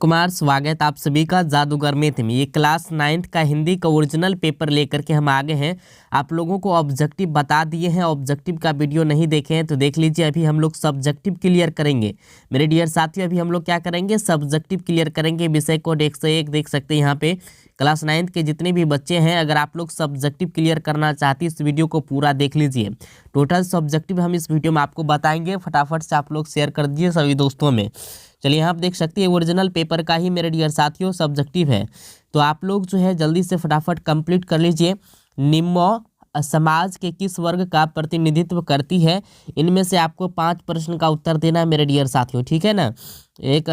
कुमार, स्वागत आप सभी का जादूगर मैथ में। ये क्लास 9th का हिंदी का ओरिजिनल पेपर लेकर के हम आगे हैं। आप लोगों को ऑब्जेक्टिव बता दिए हैं। ऑब्जेक्टिव का वीडियो नहीं देखे हैं तो देख लीजिए। अभी हम लोग सब्जेक्टिव क्लियर करेंगे मेरे डियर साथियों। अभी हम लोग क्या करेंगे, सब्जेक्टिव क्लियर करेंगे। विषय कोड 101 देख सकते हैं यहाँ पे। क्लास 9th के जितने भी बच्चे हैं, अगर आप लोग सब्जेक्टिव क्लियर करना चाहते हैं इस वीडियो को पूरा देख लीजिए। टोटल सब्जेक्टिव हम इस वीडियो में आपको बताएंगे। फटाफट से आप लोग शेयर कर दीजिए सभी दोस्तों में। चलिए यहाँ आप देख सकते हैं ओरिजिनल पेपर का ही मेरे डियर साथियों सब्जेक्टिव है। तो आप लोग जो है जल्दी से फटाफट कंप्लीट कर लीजिए। निम्न समाज के किस वर्ग का प्रतिनिधित्व करती है? इनमें से आपको 5 प्रश्न का उत्तर देना है मेरे डियर साथियों, ठीक है ना। एक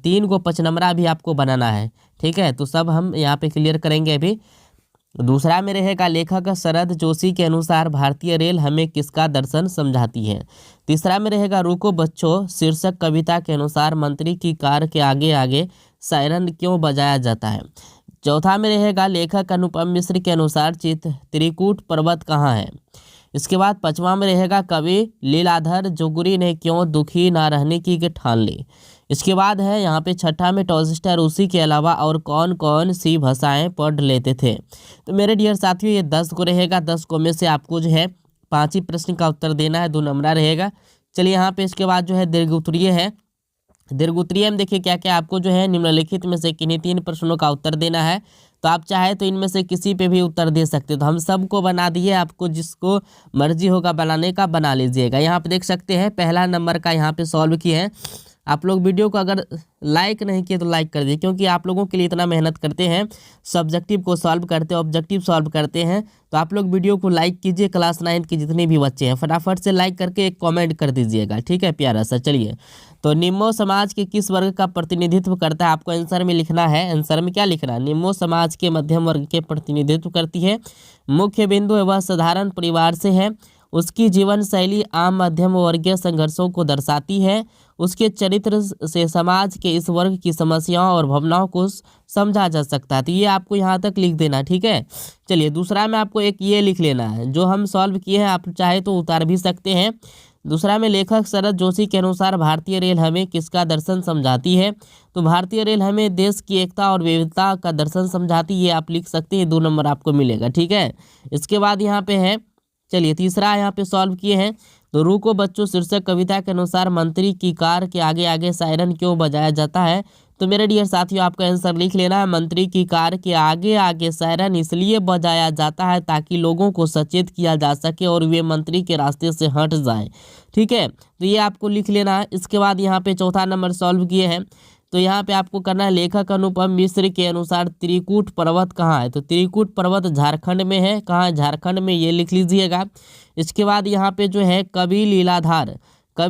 3 को 5 नंबरा भी आपको बनाना है, ठीक है। तो सब हम यहाँ पे क्लियर करेंगे अभी। दूसरा में रहेगा लेखक शरद जोशी के अनुसार भारतीय रेल हमें किसका दर्शन समझाती है। तीसरा में रहेगा रुको बच्चों शीर्षक कविता के अनुसार मंत्री की कार के आगे आगे सायरन क्यों बजाया जाता है। चौथा में रहेगा लेखक अनुपम मिश्र के अनुसार त्रिकूट पर्वत कहाँ है। इसके बाद 5वां में रहेगा कवि लीलाधर जोगुरी ने क्यों दुखी ना रहने की ठान ली। इसके बाद है यहाँ पे 6ठा में टॉलस्टॉय रूसी के अलावा और कौन कौन सी भाषाएं पढ़ लेते थे। तो मेरे डियर साथियों ये 10 को रहेगा। 10 को में से आपको जो है 5 ही प्रश्न का उत्तर देना है, 2 नंबरा रहेगा। चलिए यहाँ पे इसके बाद जो है दीर्घोत्तरीय है। दीर्घोत्तरीय में देखिए क्या क्या आपको जो है निम्नलिखित में से किन्हीं 3 प्रश्नों का उत्तर देना है। तो आप चाहे तो इनमें से किसी पे भी उत्तर दे सकते हो। तो हम सबको बना दिए, आपको जिसको मर्जी होगा बनाने का बना लीजिएगा। यहाँ पे देख सकते हैं पहला नंबर का यहाँ पे सॉल्व किए हैं। आप लोग वीडियो को अगर लाइक नहीं किए तो लाइक कर दीजिए, क्योंकि आप लोगों के लिए इतना मेहनत करते हैं, सब्जेक्टिव को सॉल्व करते हैं, ऑब्जेक्टिव सॉल्व करते हैं। तो आप लोग वीडियो को लाइक कीजिए। क्लास 9 के जितने भी बच्चे हैं फटाफट से लाइक करके एक कमेंट कर दीजिएगा, ठीक है प्यारा सा। चलिए तो निम्नो समाज के किस वर्ग का प्रतिनिधित्व करता है, आपको आंसर में लिखना है। आंसर में क्या लिखना है, निम्नो समाज के मध्यम वर्ग के प्रतिनिधित्व करती है। मुख्य बिंदु वह साधारण परिवार से है। उसकी जीवन शैली आम मध्यम वर्गीय संघर्षों को दर्शाती है। उसके चरित्र से समाज के इस वर्ग की समस्याओं और भावनाओं को समझा जा सकता है। तो ये आपको यहाँ तक लिख देना, ठीक है। चलिए दूसरा में आपको एक ये लिख लेना है, जो हम सॉल्व किए हैं आप चाहे तो उतार भी सकते हैं। दूसरा में लेखक शरद जोशी के अनुसार भारतीय रेल हमें किसका दर्शन समझाती है। तो भारतीय रेल हमें देश की एकता और विविधता का दर्शन समझाती है, ये आप लिख सकते हैं। 2 नंबर आपको मिलेगा, ठीक है। इसके बाद यहाँ पे है, चलिए तीसरा यहाँ पे सॉल्व किए हैं। तो रुको बच्चों शीर्षक कविता के अनुसार मंत्री की कार के आगे आगे सायरन क्यों बजाया जाता है। तो मेरे डियर साथियों आपका आंसर लिख लेना है। मंत्री की कार के आगे आगे सायरन इसलिए बजाया जाता है ताकि लोगों को सचेत किया जा सके और वे मंत्री के रास्ते से हट जाएं, ठीक है। तो ये आपको लिख लेना है। इसके बाद यहाँ पे चौथा नंबर सॉल्व किए हैं। तो यहाँ पे आपको करना है लेखक अनुपम मिश्र के अनुसार त्रिकूट पर्वत कहाँ है। तो त्रिकूट पर्वत झारखंड में है। कहाँ है, झारखंड में, ये लिख लीजिएगा। इसके बाद यहाँ पे जो है कवि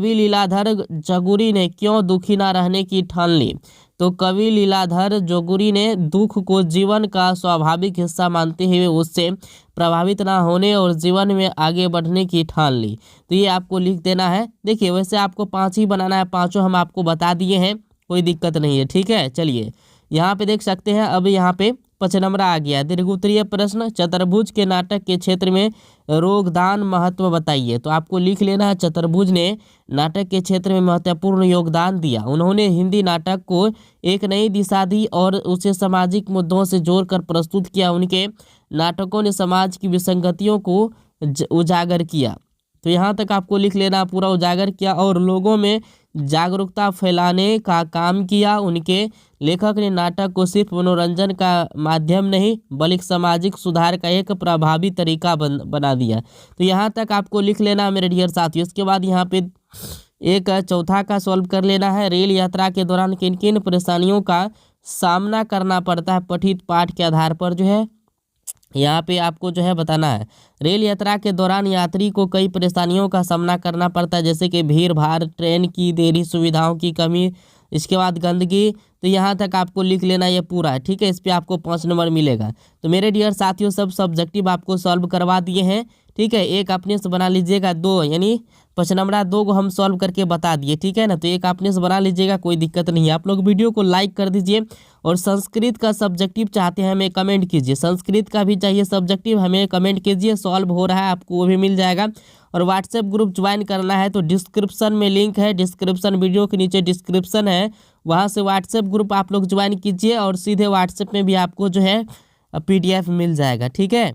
लीलाधर जोगुरी ने क्यों दुखी ना रहने की ठान ली। तो कवि लीलाधर जोगुरी ने दुख को जीवन का स्वाभाविक हिस्सा मानते हुए उससे प्रभावित ना होने और जीवन में आगे बढ़ने की ठान ली। तो ये आपको लिख देना है। देखिए वैसे आपको 5 ही बनाना है, 5 हम आपको बता दिए हैं, कोई दिक्कत नहीं है, ठीक है। चलिए यहाँ पे देख सकते हैं अब यहाँ पे 5 नंबर आ गया। दीर्घोत्तरीय प्रश्न चतुर्भुज के नाटक के क्षेत्र में योगदान महत्व बताइए। तो आपको लिख लेना है चतुर्भुज ने नाटक के क्षेत्र में महत्वपूर्ण योगदान दिया। उन्होंने हिंदी नाटक को एक नई दिशा दी और उसे सामाजिक मुद्दों से जोड़कर प्रस्तुत किया। उनके नाटकों ने समाज की विसंगतियों को उजागर किया। तो यहाँ तक आपको लिख लेना, पूरा उजागर किया और लोगों में जागरूकता फैलाने का काम किया। उनके लेखक ने नाटक को सिर्फ मनोरंजन का माध्यम नहीं बल्कि सामाजिक सुधार का एक प्रभावी तरीका बना दिया। तो यहाँ तक आपको लिख लेना मेरे डियर साथियों। इसके बाद यहाँ पे एक चौथा का सॉल्व कर लेना है। रेल यात्रा के दौरान किन किन परेशानियों का सामना करना पड़ता है, पठित पाठ के आधार पर जो है यहाँ पे आपको जो है बताना है। रेल यात्रा के दौरान यात्री को कई परेशानियों का सामना करना पड़ता है, जैसे कि भीड़ भाड़, ट्रेन की देरी, सुविधाओं की कमी, इसके बाद गंदगी। तो यहाँ तक आपको लिख लेना ये पूरा, ठीक है। इस पे आपको 5 नंबर मिलेगा। तो मेरे डियर साथियों सब सब्जेक्टिव आपको सॉल्व करवा दिए हैं, ठीक है। एक अपने से बना लीजिएगा, 2 यानी 5 2 को हम सॉल्व करके बता दिए, ठीक है ना। तो एक आपने से बना लीजिएगा, कोई दिक्कत नहीं है। आप लोग वीडियो को लाइक कर दीजिए और संस्कृत का सब्जेक्टिव चाहते हैं हमें कमेंट कीजिए, संस्कृत का भी चाहिए सब्जेक्टिव हमें कमेंट कीजिए, सॉल्व हो रहा है आपको वो भी मिल जाएगा। और व्हाट्सएप ग्रुप ज्वाइन करना है तो डिस्क्रिप्शन में लिंक है, डिस्क्रिप्शन वीडियो के नीचे डिस्क्रिप्शन है, वहाँ से व्हाट्सएप ग्रुप आप लोग ज्वाइन कीजिए और सीधे व्हाट्सएप में भी आपको जो है PDF मिल जाएगा, ठीक है।